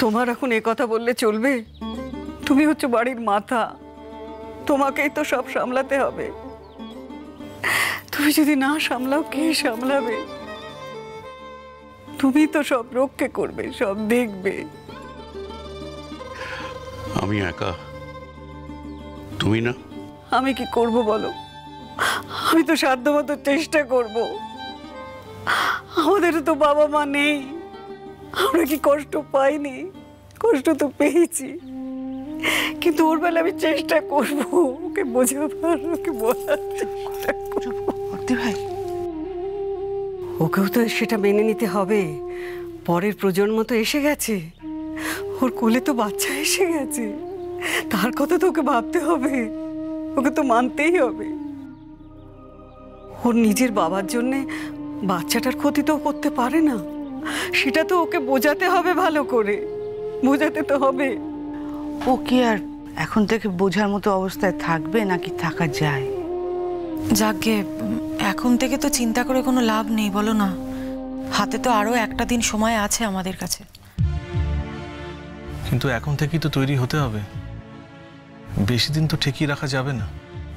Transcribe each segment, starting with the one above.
তোমার এখন এ কথা বললে চলবে? তুমি হচ্ছে বাড়ির মাথা, তোমাকেই তো সব সামলাতে হবে। তুমি যদি না সামলাও কে সামলাবে? তুমি তো সব রক্ষে করবে, সব দেখবে। আমি একা, তুমি না। আমি কি করব বলো? আমি তো সাধ্যমতো চেষ্টা করব। আমাদেরও তো বাবা মা নেই, আমরা কি কষ্ট পাইনি? কষ্ট তো পেয়েছি, কিন্তু ওর বেলা আমি চেষ্টা করব ওকে বোঝাবার, ওকে বলার চেষ্টা করব। ভাই, ওকেও তো সেটা মেনে নিতে হবে। পরের প্রজন্ম তো এসে গেছে, ওর কোলে তো বাচ্চা এসে গেছে, তার কথা তো ওকে ভাবতে হবে, ওকে তো মানতেই হবে। ওর নিজের বাবার জন্যে বাচ্চাটার ক্ষতি তো করতে পারে না, সেটা তো ওকে বোঝাতে হবে, ভালো করে বোঝাতে তো হবে। ও কি আর এখন থেকে বোঝার মতো অবস্থায় থাকবে নাকি থাকা যায়? যাকগে, এখন থেকে তো চিন্তা করে কোনো লাভ নেই, বলো না? হাতে তো আরো একটা দিন সময় আছে আমাদের কাছে। কিন্তু এখন থেকেই তো তৈরি হতে হবে, বেশি দিন তো ঠেকিয়ে রাখা যাবে না,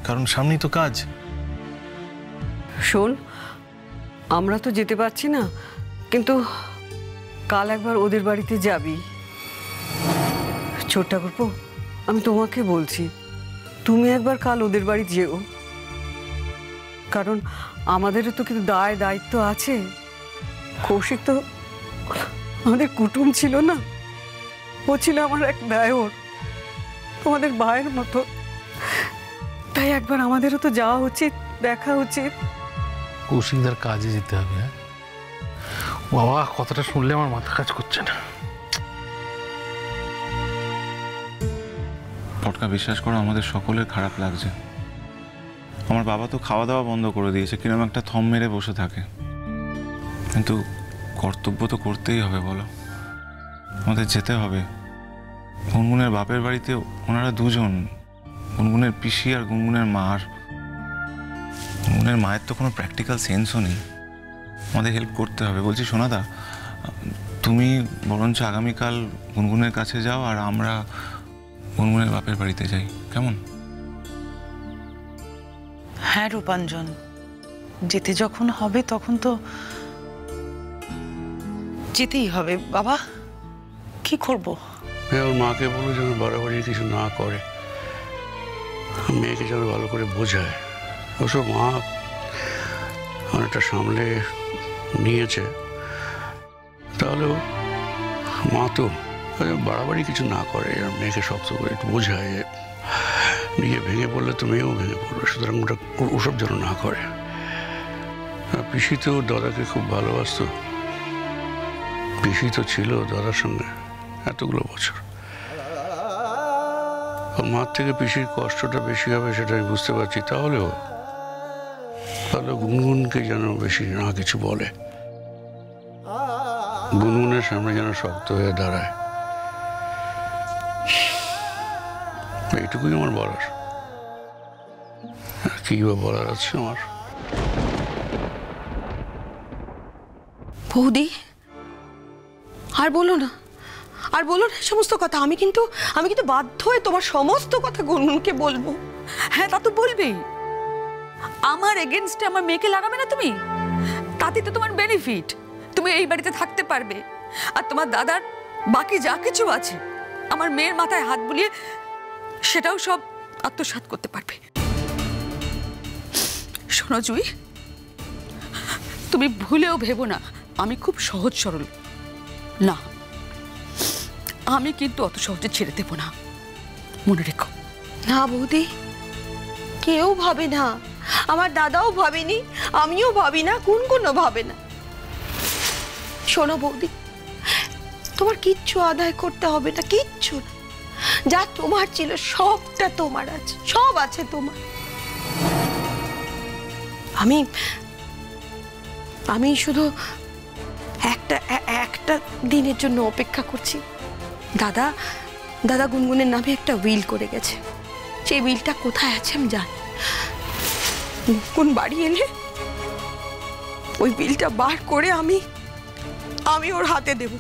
কারণ সামনেই তো কাজ। শোন, আমরা তো যেতে পারছি না, কিন্তু কাল একবার ওদের বাড়িতে যাবি। ছোট ঠাকুরপো, আমি তোমাকে বলছি, তুমি একবার কাল ওদের বাড়ি যেও, কারণ আমাদেরও তো কিন্তু দায় দায়িত্ব আছে। কৌশিক তো আমাদের কুটুম ছিল না, ও ছিল আমার এক দায়র, তোমাদের ভাইয়ের মতো। তাই একবার আমাদেরও তো যাওয়া উচিত, দেখা উচিত। কৌশিকদার কাজে যেতে হবে। হ্যাঁ বাবা, কথাটা শুনলে আমার মাথা কাজ করছে না। পটকা, বিশ্বাস করো, আমাদের সকলের খারাপ লাগছে। আমার বাবা তো খাওয়া দাওয়া বন্ধ করে দিয়েছে, কিরকম একটা থম মেরে বসে থাকে। কিন্তু কর্তব্য তো করতেই হবে, বলো। আমাদের যেতে হবে। গুনগুনের বাপের বাড়িতে ওনারা দুজন, গুনগুনের পিসি আর গুনগুনের মা। আর গুনগুনের মায়ের তো কোনো প্র্যাকটিক্যাল সেন্সও নেই, আমাদের হেল্প করতে হবে। বলছি সোনাদা, তুমি বরঞ্চ আগামীকাল গুনগুনের কাছে যাও, আর আমরা গুনগুনের বাপের বাড়িতে যাই, কেমন? হ্যাঁ রূপাঞ্জন, যেতে যখন হবে তখন তো যেতেই হবে। বাবা, কি করব? ওর মাকে বলো যেন বাড়াবাড়ি কিছু না করে, মেয়েকে যেন ভালো করে বোঝায়। ওসব মা অনেকটা সামলে নিয়েছে, তাহলেও মা তো বাড়াবাড়ি কিছু না করে, আর মেয়েকে শক্ত করে একটু বোঝায়। নিজে ভেঙে পড়লে তো মেয়েও ভেঙে পড়বে, সুতরাং ওটা ওসব যেন না করে। পিসি তো দাদাকে খুব ভালোবাসত, পিসি তো ছিল দাদার সঙ্গে এতগুলো বছর। মার থেকে পিসির কষ্টটা বেশি হবে সেটা আমি বুঝতে পারছি। তাহলে গুনগুনকে যেন বেশি না কিছু বলে, গুনগুনের সামনে যেন শক্ত হয়ে দাঁড়ায়, এইটুকুই আমার বলার। কি বা বলার আছে আমার? বৌদি, আর বলো না, আর বলো না সমস্ত কথা। আমি কিন্তু বাধ্য হয়ে তোমার সমস্ত কথা গুনগুনকে বলবো। হ্যাঁ, তা তো বলবেই। আমার এগেনস্টে আমার মেয়েকে লাগাবে না তুমি, তাতে তো তোমার বেনিফিট। তুমি এই বাড়িতে থাকতে পারবে, আর তোমার দাদার বাকি যা কিছু আছে আমার মেয়ের মাথায় হাত বুলিয়ে সেটাও সব আত্মসাৎ করতে পারবে। শোনো জুই, তুমি ভুলেও ভেবো না আমি খুব সহজ সরল না, আমি কিন্তু অত সহজে ছেড়ে দেবো না, মনে রেখো। না বৌদি, কেউ ভাবে না, আমার দাদাও ভাবেনি, আমিও ভাবি না, গুনগুনও ভাবে না। শোনো বৌদি, তোমার কিচ্ছু আদায় করতে হবে না, কিচ্ছু না। যা তোমার ছিল সবটা তোমার আছে, সব আছে তোমার। আমি শুধু একটা দিনের জন্য অপেক্ষা করছি। দাদা গুনগুনের নামে একটা উইল করে গেছে, সেই উইলটা কোথায় আছে আমি জানি। গুনগুন বাড়ি এলে ওই উইলটা বার করে আমি ওর হাতে দেব,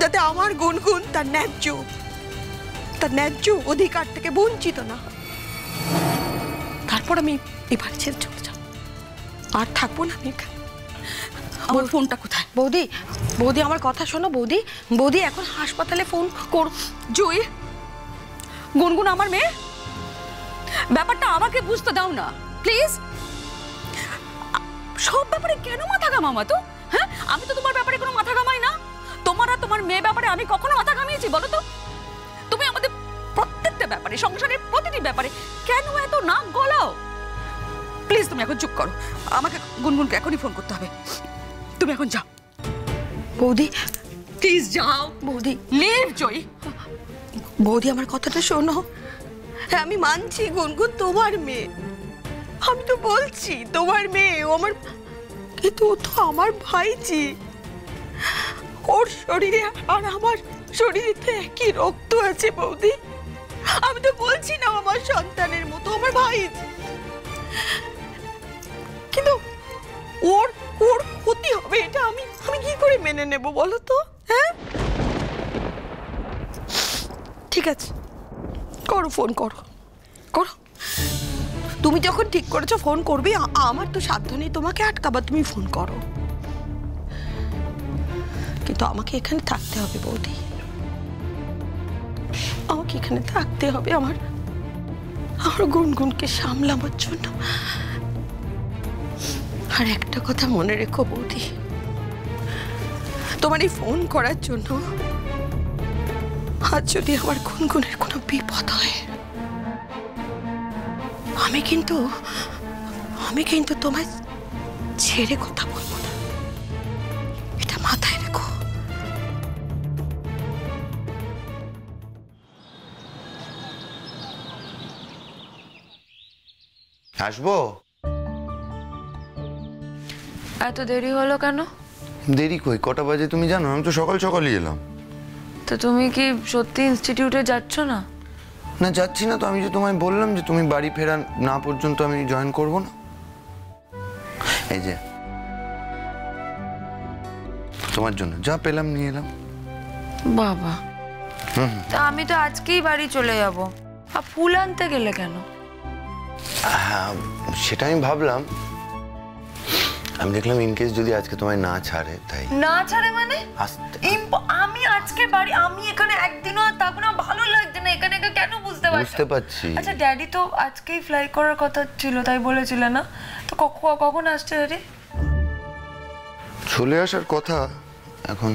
যাতে আমার গুনগুন তার ন্যায্য অধিকার থেকে বঞ্চিত না হয়। তারপর আমি এবার ছেড়ে চলে যাব, আর থাকবো না আমি এখানে। আমার ফোনটা কোথায়? বৌদি, বৌদি আমার কথা শোনো বৌদি। বৌদি এখন হাসপাতালে ফোন করো। জুই, গুনগুন আমার মেয়ে, ব্যাপারটা আমাকে বুঝতে দাও না প্লিজ। সব ব্যাপারে কেন মাথা ঘামামা তো? হ্যাঁ, আমি তো তোমার ব্যাপারে কোনো মাথা ঘামাই না। তোমার আর তোমার মেয়ে ব্যাপারে আমি কখনো মাথা ঘামিয়েছি বলো তো? তুমি আমাদের প্রত্যেকটা ব্যাপারে, সংসারের প্রতিটি ব্যাপারে কেন এত নাক গলাও? প্লিজ তুমি এখন চুপ করো, আমাকে গুনগুনকে এখনই ফোন করতে হবে। তুমি এখন যাও বৌদি, প্লিজ যাও। বৌদি লিভ জয়ী। বৌদি আমার কথাটা শোনো। হ্যাঁ আমি মানছি গুনগুন তোমার মেয়ে, আমি তো বলছি তোমার মেয়ে, ও আমার, কিন্তু ও তো আমার ভাইজি। ওর শরীরে আর আমার শরীরে তো একই রক্ত আছে বৌদি। আমি তো বলছি না আমার সন্তানের মতো, আমার ভাইজি, কিন্তু ওর ওর ক্ষতি হবে এটা আমি কি করে মেনে নেব বলো তো? হ্যাঁ ঠিক আছে, করো, ফোন করো। তুমি যখন ঠিক করেছো ফোন করবে, আমার তো সাধ্য নেই তোমাকে আটকাবার, তুমি ফোন করো। কিন্তু আমাকে এখানে থাকতে হবে বৌদি, আমাকে এখানে থাকতে হবে আমার গুনগুনকে সামলাবার জন্য। আর একটা কথা মনে রেখো বৌদি, তোমার এই ফোন করার জন্য আজ যদি আমার গুনগুনের কোনো বিপদ হয়, আমি কিন্তু তোমায় ছেড়ে কথা বলবো না, এটা মাথায় রেখো। আসবো? এত দেরি হলো কেন? দেরি কই, কটা বাজে তুমি জানো? আমি তো সকাল সকালই এলাম। তো তুমি কি সত্যি ইনস্টিটিউটে যাচ্ছ না? না যাচ্ছি না তো, আমি যে তোমায় বললাম যে তুমি বাড়ি ফেরা না পর্যন্ত আমি জয়েন করব না। এই যে তোমার জন্য যা পেলাম নিয়ে এলাম। বাবা, তা আমি তো আজকেই বাড়ি চলে যাব। আর ফুল আনতে গেলে কেন? হ্যাঁ সেটা আমি ভাবলাম, আমি দেখলাম ইনকেস যদি আজকে তোমায় না ছাড়ে, তাই। না ছাড়ে মানে? আমি আজকে বাড়ি, আমি এখানে একদিনও আর থাকবো না, ভালো লাগছে না এখানে কেন, বুঝতে পারছি। আচ্ছা ড্যাডি তো আজকেই ফ্লাই করার কথা ছিল, তাই বলেছিল না? তো কখন আসছে ড্যাডি? চলে আসার কথা এখন।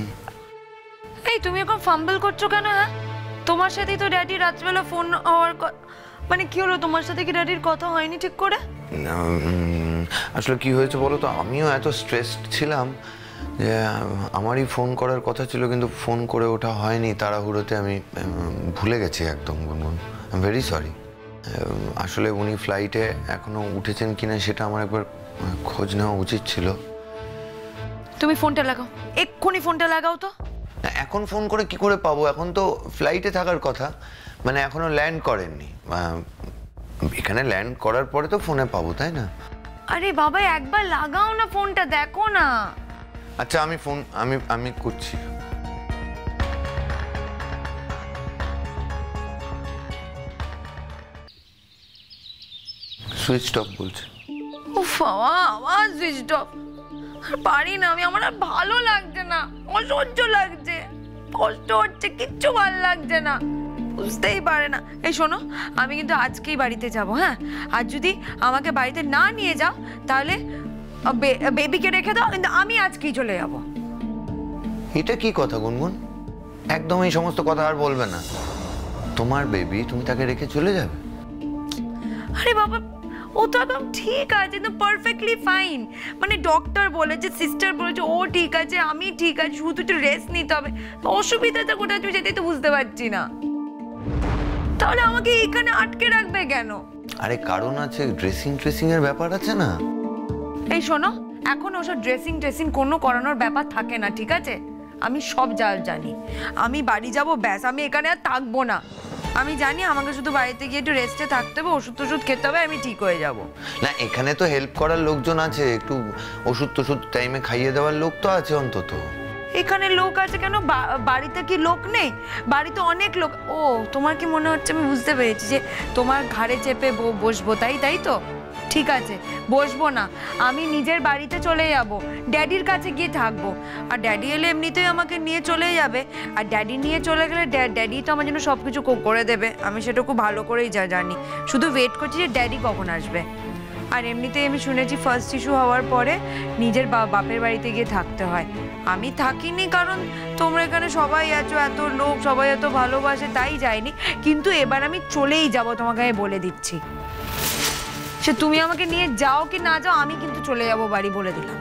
এই তুমি এখন ফাম্বল করছো কেন? হ্যাঁ, তোমার সাথেই তো ড্যাডি রাতবেলা ফোন হওয়ার, মানে কি হলো, তোমার সাথে কি ড্যাডির কথা হয়নি ঠিক করে? আসলে কি হয়েছে বলো তো, আমিও এত স্ট্রেসড ছিলাম যে আমারই ফোন করার কথা ছিল, কিন্তু ফোন করে ওঠা হয়নি। তাড়াহুড়োতে আমি ভুলে গেছি একদম গুনগুন, আই এম ভেরি সরি। আসলে উনি ফ্লাইটে এখনো উঠেছেন কিনা সেটা আমার একবার খোঁজ নেওয়া উচিত ছিল। তুমি ফোনটা লাগাও, এক্ষুনি ফোনটা লাগাও তো। এখন ফোন করে কি করে পাবো? এখন তো ফ্লাইটে থাকার কথা, মানে এখনো ল্যান্ড করেননি। এখানে ল্যান্ড করার পরে তো ফোনে পাবো, তাই না? আরে বাবা একবার লাগাও না ফোনটা, দেখো না। আচ্ছা আমি করছি। সুইচ অফ বলছে। উফ বাবা, আবার সুইচ অফ। আর পারি না আমি, আমার আর ভালো লাগছে না, অসহ্য লাগছে, কষ্ট হচ্ছে, কিচ্ছু ভালো লাগছে না, বুঝতেই পারে না। এই শোনো, আমি কিন্তু আজকেই বাড়িতে যাব। হ্যাঁ, আর যদি আমাকে বাড়িতে না নিয়ে যাও তাহলে বেবিকে রেখে দাও, কিন্তু আমি আজকেই চলে যাব। এটা কি কথা গুনগুন? একদম এই সমস্ত কথা আর বলবে না। তোমার বেবি, তুমি তাকে রেখে চলে যাবে? আরে বাবা, ও তো একদম ঠিক আছে, তো পারফেক্টলি ফাইন। মানে ডক্টর বলেছে, সিস্টার বলেছে, ও ঠিক আছে, আমি ঠিক আছে, শুধু একটু রেস্ট নিতে হবে। অসুবিধাটা কোথায় তুমি সেটাই তো বুঝতে পারছি না। তাহলে আমাকে এখানে আটকে রাখবে কেন? আরে কারণ আছে, ড্রেসিং এর ব্যাপার আছে না। এই শোনো, এখন ওসব ড্রেসিং কোনো করানোর ব্যাপার থাকে না, ঠিক আছে? আমি সব জানি। আমি বাড়ি যাব, ব্যাস, আমি এখানে আর থাকবো না। আমি জানি আমাকে শুধু বাড়িতে গিয়ে একটু রেস্টে থাকতে হবে, ওষুধ খেতে হবে, আমি ঠিক হয়ে যাব। না এখানে তো হেল্প করার লোকজন আছে, একটু ওষুধ টাইমে খাইয়ে দেওয়ার লোক তো আছে অন্তত। এখানে লোক আছে কেন? বাড়িতে কি লোক নেই? বাড়িতে অনেক লোক। ও, তোমার কি মনে হচ্ছে আমি বুঝতে পেরেছি যে তোমার ঘাড়ে চেপে বসবো, তাই তো? ঠিক আছে, বসবো না, আমি নিজের বাড়িতে চলে যাব, ড্যাডির কাছে গিয়ে থাকবো। আর ড্যাডি এলে এমনিতেই আমাকে নিয়ে চলে যাবে, আর ড্যাডি নিয়ে চলে গেলে ড্যাডি তো আমার জন্য সব কিছু করে দেবে, আমি সেটা খুব ভালো করেই জানি। শুধু ওয়েট করছি যে ড্যাডি কখন আসবে। আর এমনিতেই আমি শুনেছি ফার্স্ট শিশু হওয়ার পরে নিজের বাপের বাড়িতে গিয়ে থাকতে হয়। আমি থাকিনি কারণ তোমরা এখানে সবাই আছো, এত লোক, সবাই এত ভালোবাসে, তাই যাইনি। কিন্তু এবার আমি চলেই যাব, তোমাকে আমি বলে দিচ্ছি। সে তুমি আমাকে নিয়ে যাও কি না যাও, আমি কিন্তু চলে যাব বাড়ি, বলে দিলাম।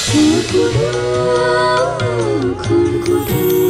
খুরকুরু খুরকুরু